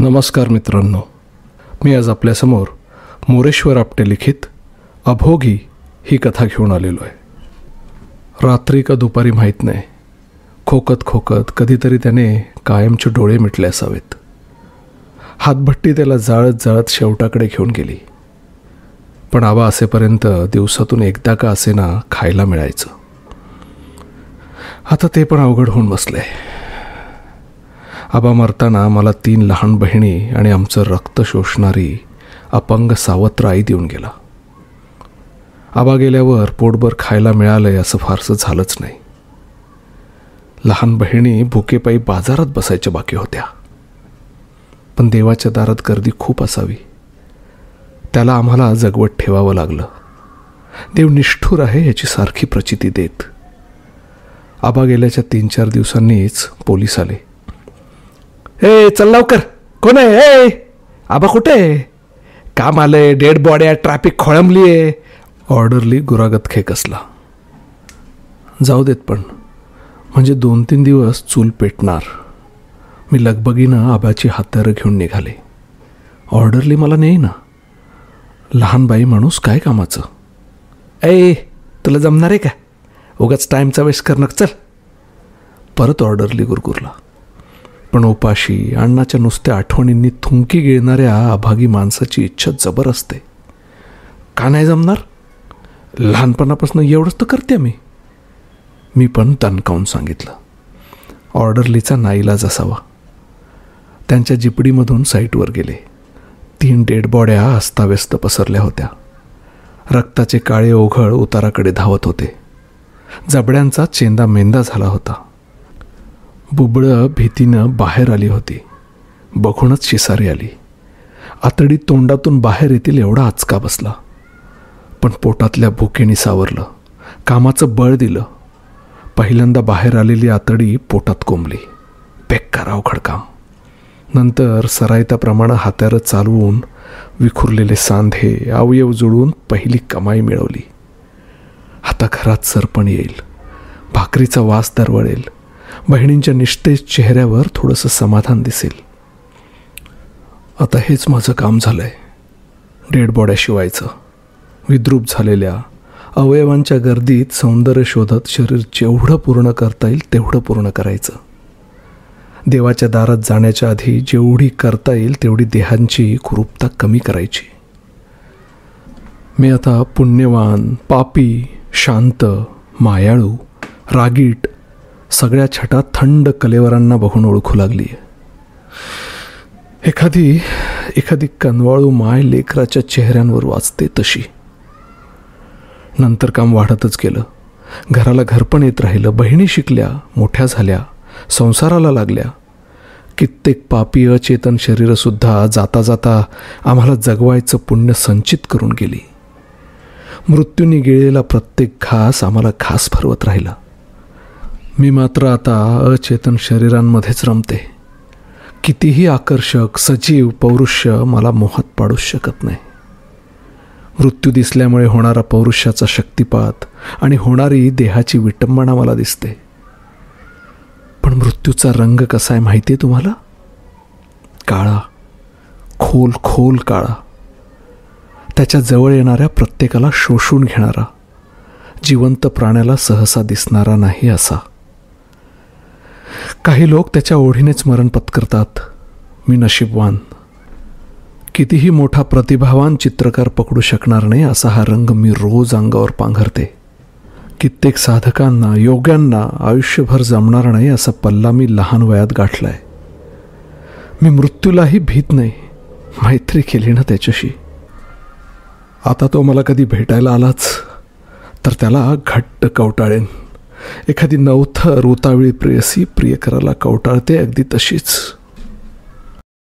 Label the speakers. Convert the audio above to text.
Speaker 1: नमस्कार मित्रांनो, मी आज आपल्यासमोर मोरेश्वर आपटे लिखित अभोगी ही कथा घेऊन आलेलो आहे. रात्री का दुपारी माहीत नाही, खोकत खोकत कधीतरी त्याने कायमचे डोळे मिटले असावेत. हातभट्टी त्याला जाळत जाळत शेवटाकडे घेऊन गेली. पण आबा असेपर्यंत दिवसातून एकदा का असेना खायला मिळायचं. आता ते पण अवघड होऊन बसले. आबा मरताना मला 3 लहान बहिणी आणि आमचं रक्त शोषणारी अपंग सावत्र आई देऊन गेला. आबा गेल्यावर पोटभर खायला मिळालंय असं फारसं झालंच नाही. लहान बहिणी भुकेपायी बाजारात बसायच्या बाकी होत्या. पण देवाच्या दारात गर्दी खूप असावी, त्याला आम्हाला जगवत ठेवावं लागलं. देव निष्ठुर आहे याची सारखी प्रचिती देत. आबा गेल्याच्या 3-4 दिवसांनीच पोलीस आले. ए चल लवकर, कोण आहे? ए आबा कुठे? काम आलंय, डेड बॉड्या, ट्रॅफिक खोळंबली आहे. ऑर्डरली गुरागत खेकसला. जाऊ देत, पण म्हणजे 2-3 दिवस चूल पेटणार. मी लगबगीनं आबाची हातारं घेऊन निघाले. ऑर्डरली मला नेई ना. लहान बाई माणूस काय कामाचं. ए तुला जमणार आहे का? उगाच टाईमचा वेस्ट करणं. चल. परत ऑर्डरली गुरगुरला. पण उपाशी अण्णाच्या नुसत्या आठवणींनी थुंकी गिळणाऱ्या अभागी माणसाची इच्छा जबर असते. का नाही जमणार? लहानपणापासून एवढंच तर करते मी पण दणकावून सांगितलं. ऑर्डरलीचा नाईलाज असावा. त्यांच्या जिपडीमधून साईटवर गेले. 3 डेड बॉड्या अस्ताव्यस्त पसरल्या होत्या. रक्ताचे काळे ओघळ उताराकडे धावत होते. जबड्यांचा चेंदा मेंदा झाला होता. बुबळं भीतीनं बाहेर आली होती. बघूनच शिसारी आली. आतडी तोंडातून बाहेर येतील एवढा आचका बसला. पण पोटातल्या भुकेनी सावरलं. कामाचं बळ दिलं. पहिल्यांदा बाहेर आलेली आतडी पोटात कोंबली. बेकार अवघड काम. नंतर सरायताप्रमाणे हात्यारं चालवून विखुरलेले सांधे अवयव जुळून पहिली कमाई मिळवली. आता घरात सरपण येईल. भाकरीचा वास दरवळेल. बहिणींच्या निष्ठेच चेहऱ्यावर थोडंसं समाधान दिसेल. आता हेच माझं काम झालंय. डेड बॉड्या शिवायचं. विद्रूप झालेल्या अवयवांच्या गर्दीत सौंदर्य शोधत शरीर जेवढं पूर्ण करता येईल तेवढं पूर्ण करायचं. देवाच्या दारात जाण्याच्या आधी जेवढी करता येईल तेवढी देहांची कुरूपता कमी करायची. मी आता पुण्यवान, पापी, शांत, मायाळू, रागीट सगळ्या छटा थंड कलेवरांना बघून ओळखू लागली. एखादी कनवाळू माय लेकराच्या चेहऱ्यांवर वाचते तशी. नंतर काम वाढतच गेलं. घराला घरपण येत राहिलं. बहिणी शिकल्या, मोठ्या झाल्या, संसाराला लागल्या. कित्येक पापी अचेतन शरीरंसुद्धा जाता जाता आम्हाला जगवायचं पुण्य संचित करून गेली. मृत्यूने गिळलेला प्रत्येक घास आम्हाला घास भरवत राहिला. मी मात्र आता अचेतन शरीरांमध्येच रमते. कितीही आकर्षक सजीव पौरुष्य मला मोहात पाडूच शकत नाही. मृत्यू दिसल्यामुळे होणारा पौरुष्याचा शक्तिपात आणि होणारी देहाची विटंबना मला दिसते. पण मृत्यूचा रंग कसा आहे माहिती आहे तुम्हाला? काळा, खोल खोल काळा. त्याच्या जवळ येणाऱ्या प्रत्येकाला शोषून घेणारा, जिवंत प्राण्याला सहसा दिसणारा नाही असा. काही लोक त्याच्या ओढीनेच मरण पत्करतात. मी नशीबवान. कितीही मोठा प्रतिभावान चित्रकार पकडू शकणार नाही असा हा रंग मी रोज अंगावर पांघरते. कित्येक साधकांना, योग्यांना आयुष्यभर जमणार नाही असा पल्ला मी लहान वयात गाठलाय. मी मृत्यूलाही भीत नाही. मैत्री केली ना त्याच्याशी. आता तो मला कधी भेटायला आलाच तर त्याला घट्ट कवटाळेन. एखादी नवथर उतावळी प्रेयसी प्रियकराला कवटाळते अगदी तशीच.